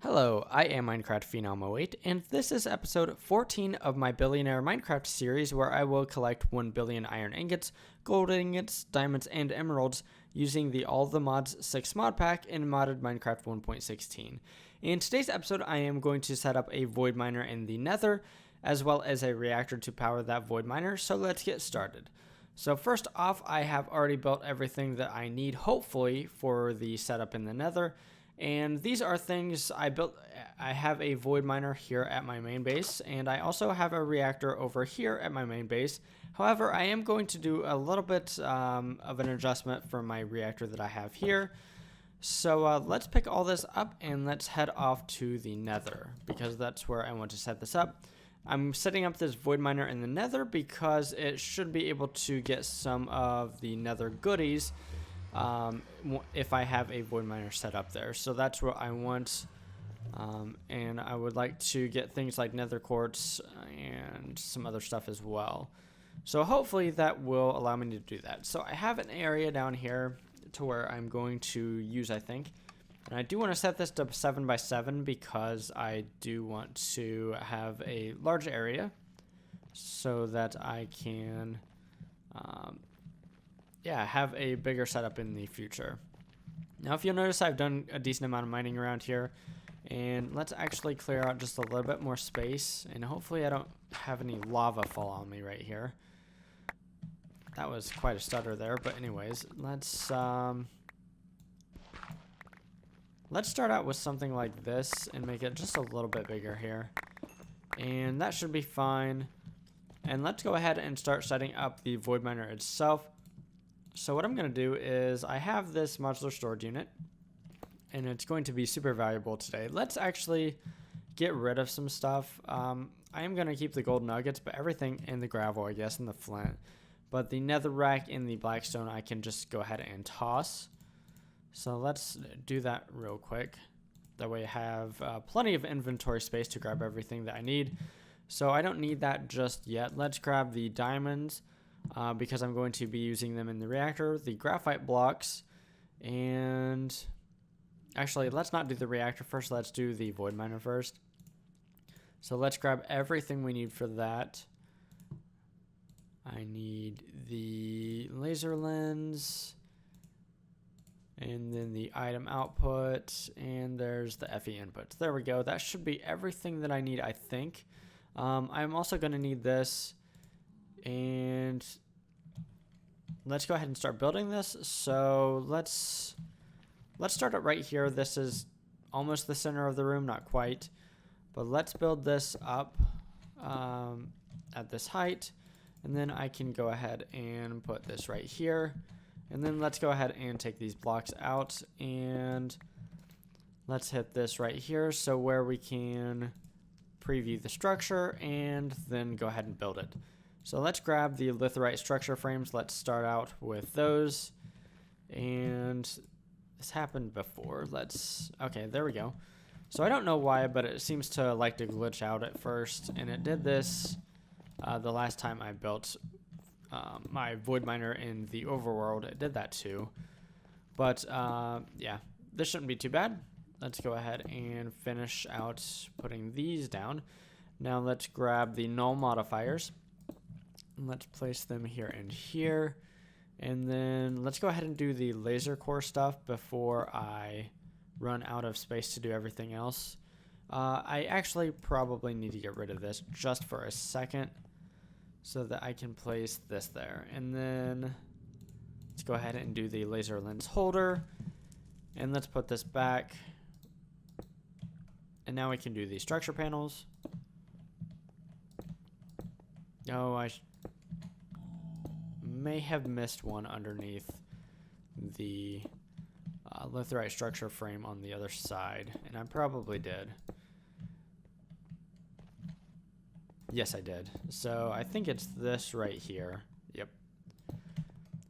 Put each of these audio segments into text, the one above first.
Hello, I am Minecraft Phenom 08, and this is episode 14 of my Billionaire Minecraft series where I will collect 1 billion iron ingots, gold ingots, diamonds, and emeralds using the All the Mods 6 mod pack in modded Minecraft 1.16. In today's episode, I am going to set up a void miner in the Nether, as well as a reactor to power that void miner, so let's get started. So first off, I have already built everything that I need, hopefully, for the setup in the Nether. And these are things I built. I have a void miner here at my main base, and I also have a reactor over here at my main base. However, I am going to do a little bit of an adjustment for my reactor that I have here. So let's pick all this up and let's head off to the Nether, because that's where I want to set this up. I'm setting up this void miner in the Nether because it should be able to get some of the Nether goodies if I have a void miner set up there. So that's what I want, and I would like to get things like Nether Quartz and some other stuff as well. So hopefully that will allow me to do that. So I have an area down here to where I'm going to use, I think, and I do want to set this to 7 by 7 because I do want to have a large area so that I can have a bigger setup in the future. Now, if you'll notice, I've done a decent amount of mining around here, and let's actually clear out just a little bit more space, and hopefully I don't have any lava fall on me right here. That was quite a stutter there, but anyways, let's start out with something like this and make it just a little bit bigger here, and that should be fine. And let's go ahead and start setting up the void miner itself. So what I'm going to do is I have this modular storage unit, and it's going to be super valuable today. Let's actually get rid of some stuff. I am going to keep the gold nuggets, but everything in the gravel, I guess, and the flint. But the netherrack and the blackstone I can just go ahead and toss. So let's do that real quick. That way I have plenty of inventory space to grab everything that I need. So I don't need that just yet. Let's grab the diamonds. Because I'm going to be using them in the reactor, the graphite blocks, and actually let's not do the reactor first, let's do the void miner first. So let's grab everything we need for that. I need the laser lens, and then the item output, and there's the FE inputs. There we go, that should be everything that I need, I think. I'm also going to need this. And let's go ahead and start building this. So let's start it right here. This is almost the center of the room, not quite, but let's build this up at this height, and then I can go ahead and put this right here, and then let's go ahead and take these blocks out, and let's hit this right here so where we can preview the structure and then go ahead and build it. So let's grab the litherite structure frames. Let's start out with those. And this happened before. Okay, there we go. So I don't know why, but it seems to like to glitch out at first. And it did this the last time I built my void miner in the overworld. It did that too. But yeah, this shouldn't be too bad. Let's go ahead and finish out putting these down. Now let's grab the null modifiers. Let's place them here and here, and then let's go ahead and do the laser core stuff before I run out of space to do everything else. I actually probably need to get rid of this just for a second so that I can place this there, and then let's go ahead and do the laser lens holder, and let's put this back, and now we can do the structure panels. Oh, I may have missed one underneath the litherite structure frame on the other side, and I probably did. Yes, I did. So I think it's this right here. Yep.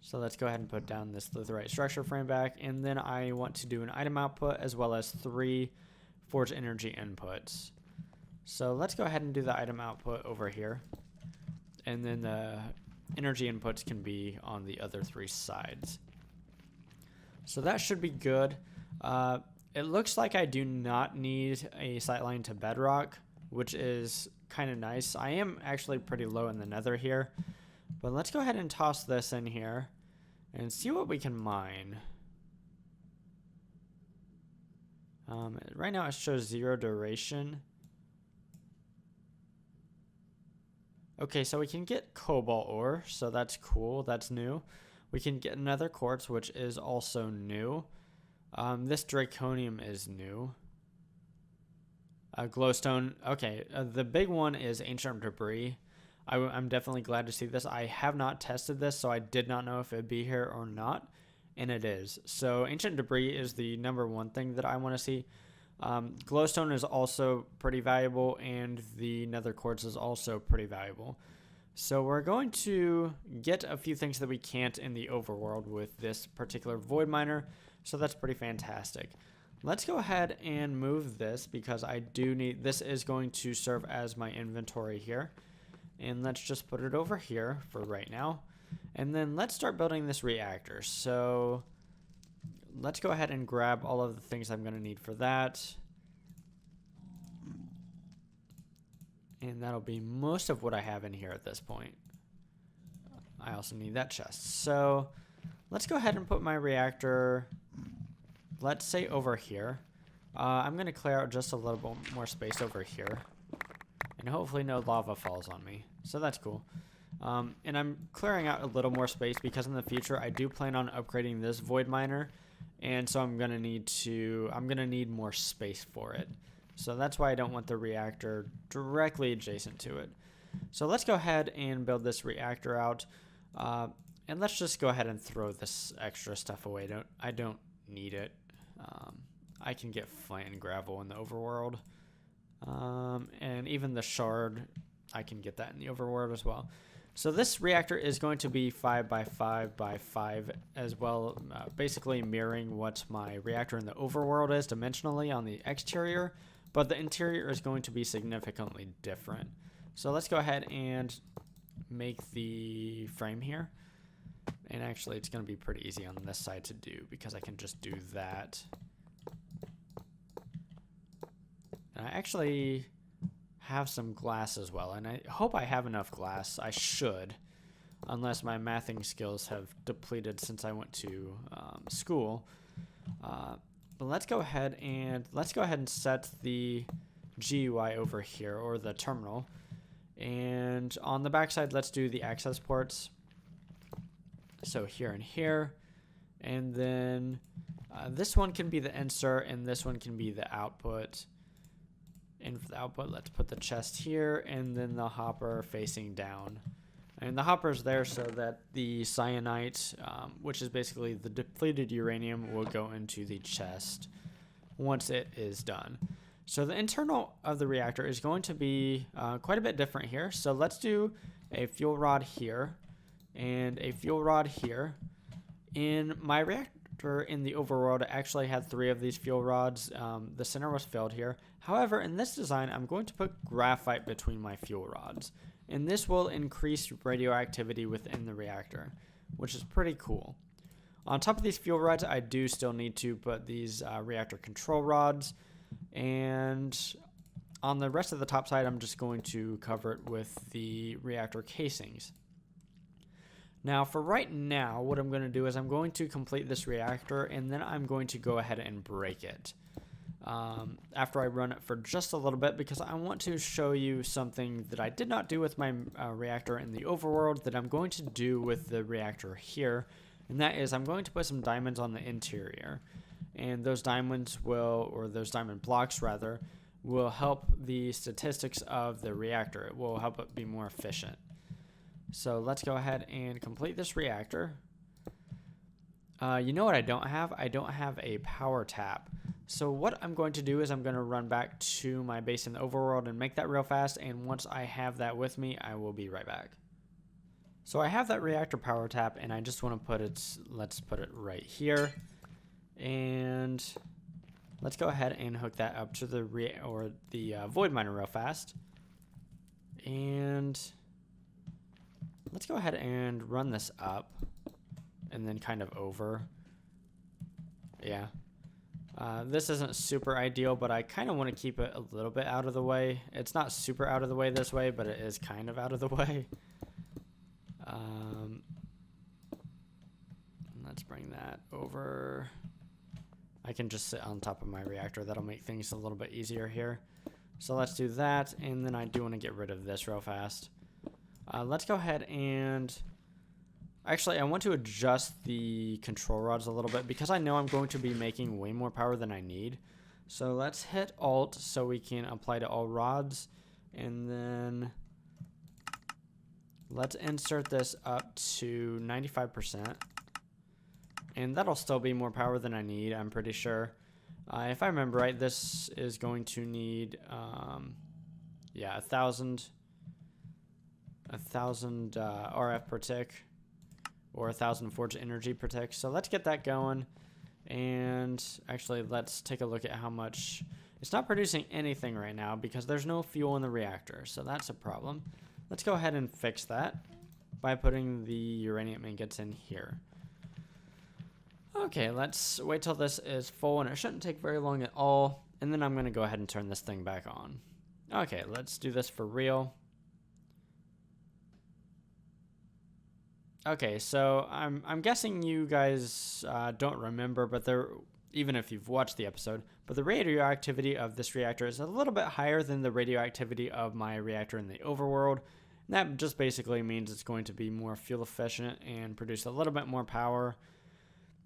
So let's go ahead and put down this litherite structure frame back, and then I want to do an item output as well as 3 forge energy inputs. So let's go ahead and do the item output over here, and then the energy inputs can be on the other 3 sides. So that should be good. it looks like I do not need a sightline to bedrock, which is kind of nice. I am actually pretty low in the nether here, but let's go ahead and toss this in here and see what we can mine. Right now it shows 0 duration. Okay, so we can get cobalt ore, so that's cool, that's new. We can get another quartz, which is also new. This draconium is new. Glowstone, okay, the big one is ancient debris. I'm definitely glad to see this. I have not tested this, so I did not know if it'd be here or not, and it is. So ancient debris is the #1 thing that I want to see. Glowstone is also pretty valuable, and the nether quartz is also pretty valuable. So we're going to get a few things that we can't in the overworld with this particular void miner, so that's pretty fantastic. Let's go ahead and move this because I do need, this is going to serve as my inventory here. And let's just put it over here for right now. And then let's start building this reactor. So let's go ahead and grab all of the things I'm going to need for that. And that'll be most of what I have in here at this point. I also need that chest. So let's go ahead and put my reactor, let's say over here. I'm going to clear out just a little bit more space over here. And hopefully no lava falls on me. So that's cool. And I'm clearing out a little more space because in the future I do plan on upgrading this void miner. And so I'm going to need more space for it. So that's why I don't want the reactor directly adjacent to it. So let's go ahead and build this reactor out. And let's just go ahead and throw this extra stuff away. I don't need it. I can get flint and gravel in the overworld. And even the shard, I can get that in the overworld as well. So this reactor is going to be 5 by 5 by 5 as well, basically mirroring what my reactor in the overworld is dimensionally on the exterior, but the interior is going to be significantly different. So let's go ahead and make the frame here. And actually it's going to be pretty easy on this side to do because I can just do that. And I actually have some glass as well, and I hope I have enough glass. I should, unless my mathing skills have depleted since I went to school. But let's go ahead and set the GUI over here, or the terminal. And on the backside, let's do the access ports. So here and here, and then this one can be the insert, and this one can be the output. And for the output, let's put the chest here, and then the hopper facing down. And the hopper's there so that the cyanite, which is basically the depleted uranium, will go into the chest once it is done. So the internal of the reactor is going to be quite a bit different here. So let's do a fuel rod here and a fuel rod here. In my reactor in the overworld, I actually had 3 of these fuel rods. The center was filled here. However, in this design, I'm going to put graphite between my fuel rods. And this will increase radioactivity within the reactor, which is pretty cool. On top of these fuel rods, I do still need to put these reactor control rods. And on the rest of the top side, I'm just going to cover it with the reactor casings. Now, for right now, what I'm going to do is I'm going to complete this reactor, and then I'm going to go ahead and break it after I run it for just a little bit, because I want to show you something that I did not do with my reactor in the overworld that I'm going to do with the reactor here, and that is I'm going to put some diamonds on the interior. And those diamonds will, or those diamond blocks rather, will help the statistics of the reactor. It will help it be more efficient. So let's go ahead and complete this reactor. You know what I don't have? I don't have a power tap. So what I'm going to do is I'm going to run back to my base in the overworld and make that real fast. And once I have that with me, I will be right back. So I have that reactor power tap, and I just want to put it, let's put it right here. And let's go ahead and hook that up to the void miner real fast. And let's go ahead and run this up and then kind of over. Yeah. This isn't super ideal, but I kind of want to keep it a little bit out of the way. It's not super out of the way this way, but it is kind of out of the way. Let's bring that over. I can just sit on top of my reactor. That'll make things a little bit easier here. So let's do that, and then I do want to get rid of this real fast. Let's go ahead and... Actually, I want to adjust the control rods a little bit because I know I'm going to be making way more power than I need. So let's hit Alt so we can apply to all rods. And then let's insert this up to 95%. And that'll still be more power than I need, I'm pretty sure. If I remember right, this is going to need, yeah, 1,000 RF per tick. Or 1,000 forge energy per tick. So let's get that going. And actually, let's take a look at how much... It's not producing anything right now because there's no fuel in the reactor. So that's a problem. Let's go ahead and fix that by putting the uranium ingots in here. Okay, let's wait till this is full, and it shouldn't take very long at all. And then I'm going to go ahead and turn this thing back on. Okay, let's do this for real. Okay, so I'm guessing you guys don't remember, but even if you've watched the episode, but the radioactivity of this reactor is a little bit higher than the radioactivity of my reactor in the overworld. And that just basically means it's going to be more fuel efficient and produce a little bit more power.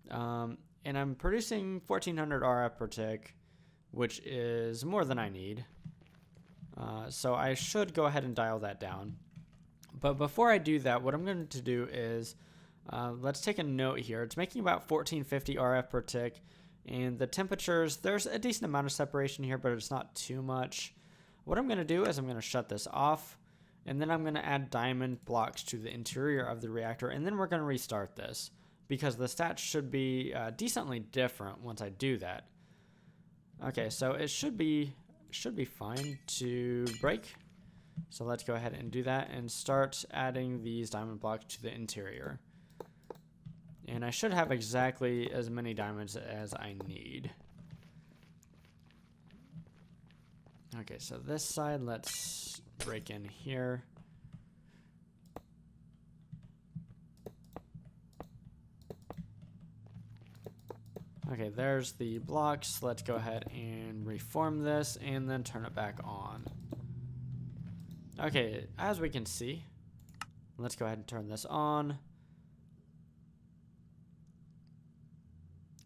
And I'm producing 1,400 RF per tick, which is more than I need. So I should go ahead and dial that down. But before I do that, what I'm going to do is, let's take a note here. It's making about 1450 RF per tick, and the temperatures, there's a decent amount of separation here, but it's not too much. What I'm going to do is I'm going to shut this off, and then I'm going to add diamond blocks to the interior of the reactor, and then we're going to restart this, because the stats should be decently different once I do that. Okay, so it should be fine to break. So let's go ahead and do that and start adding these diamond blocks to the interior. And I should have exactly as many diamonds as I need. Okay, so this side, let's break in here. Okay, there's the blocks. Let's go ahead and reform this and then turn it back on. Okay, as we can see, let's go ahead and turn this on.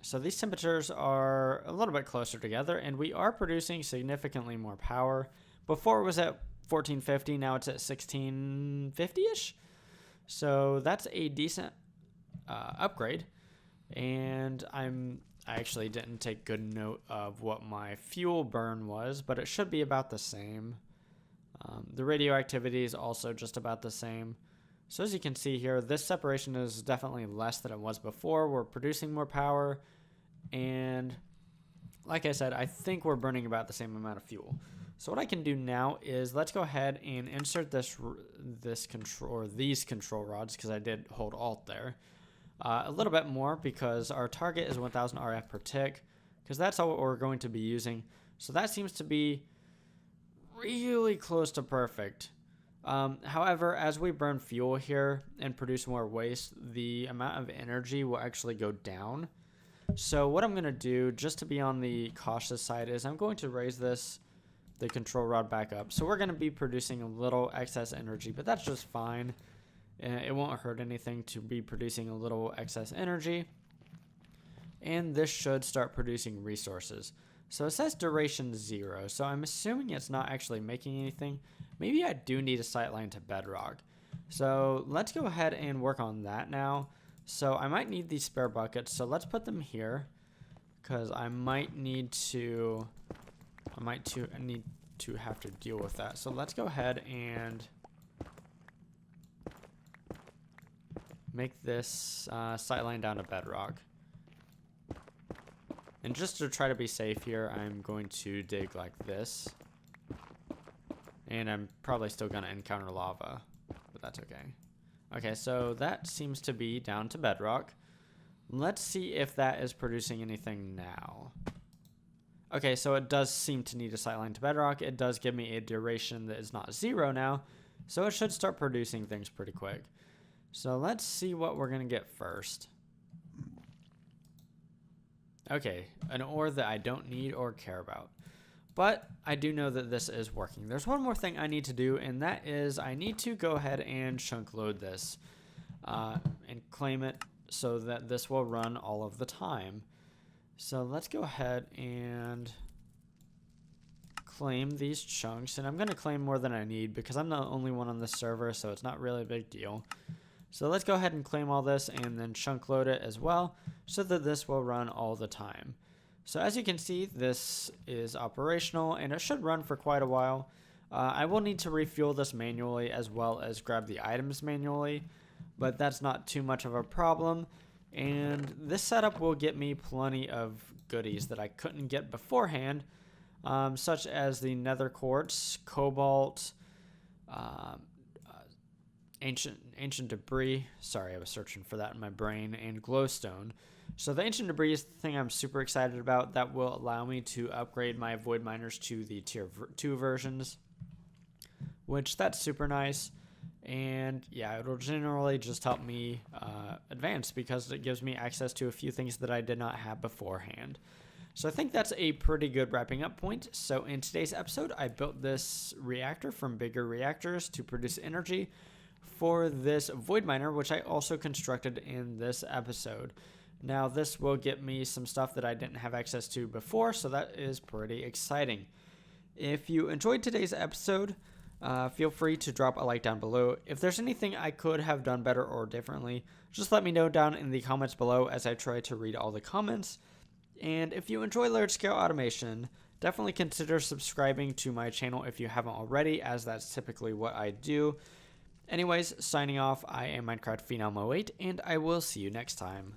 So these temperatures are a little bit closer together, and we are producing significantly more power. Before it was at 1450, now it's at 1650-ish. So that's a decent upgrade. And I actually didn't take good note of what my fuel burn was, but it should be about the same. The radioactivity is also just about the same. So as you can see here, this separation is definitely less than it was before. We're producing more power, and like I said, I think we're burning about the same amount of fuel. So what I can do now is let's go ahead and insert these control rods, because I did hold Alt there, a little bit more, because our target is 1,000 RF per tick, because that's all we're going to be using. So that seems to be really close to perfect. However, as we burn fuel here and produce more waste, the amount of energy will actually go down. So what I'm going to do, just to be on the cautious side, is I'm going to raise the control rod back up. So we're going to be producing a little excess energy, but that's just fine. It won't hurt anything to be producing a little excess energy. And this should start producing resources. So it says duration 0, so I'm assuming it's not actually making anything. Maybe I do need a sightline to bedrock. So let's go ahead and work on that now. So I might need these spare buckets, so let's put them here, because I need to have to deal with that. So let's go ahead and make this sightline down to bedrock. And just to try to be safe here, I'm going to dig like this. And I'm probably still going to encounter lava, but that's okay. Okay, so that seems to be down to bedrock. Let's see if that is producing anything now. Okay, so it does seem to need a sightline to bedrock. It does give me a duration that is not 0 now, so it should start producing things pretty quick. So let's see what we're going to get first. Okay, an ore that I don't need or care about. But I do know that this is working. There's one more thing I need to do, and that is I need to go ahead and chunk load this and claim it so that this will run all of the time. So let's go ahead and claim these chunks, and I'm going to claim more than I need because I'm the only one on this server, so it's not really a big deal. So let's go ahead and claim all this and then chunk load it as well so that this will run all the time. So as you can see, this is operational and it should run for quite a while. I will need to refuel this manually as well as grab the items manually, but that's not too much of a problem. And this setup will get me plenty of goodies that I couldn't get beforehand, such as the Nether Quartz, Cobalt, ancient debris. Sorry, I was searching for that in my brain, and glowstone. So the ancient debris is the thing I'm super excited about. That will allow me to upgrade my void miners to the tier 2 versions, which that's super nice. And yeah, it'll generally just help me advance because it gives me access to a few things that I did not have beforehand. So I think that's a pretty good wrapping up point. So in today's episode, I built this reactor from bigger reactors to produce energy for this void miner, which I also constructed in this episode. Now this will get me some stuff that I didn't have access to before, so that is pretty exciting. If you enjoyed today's episode, feel free to drop a like down below. If there's anything I could have done better or differently, just let me know down in the comments below as I try to read all the comments. And if you enjoy large scale automation, definitely consider subscribing to my channel if you haven't already, as that's typically what I do. Anyways, signing off, I am Minecraft Phenom 08, and I will see you next time.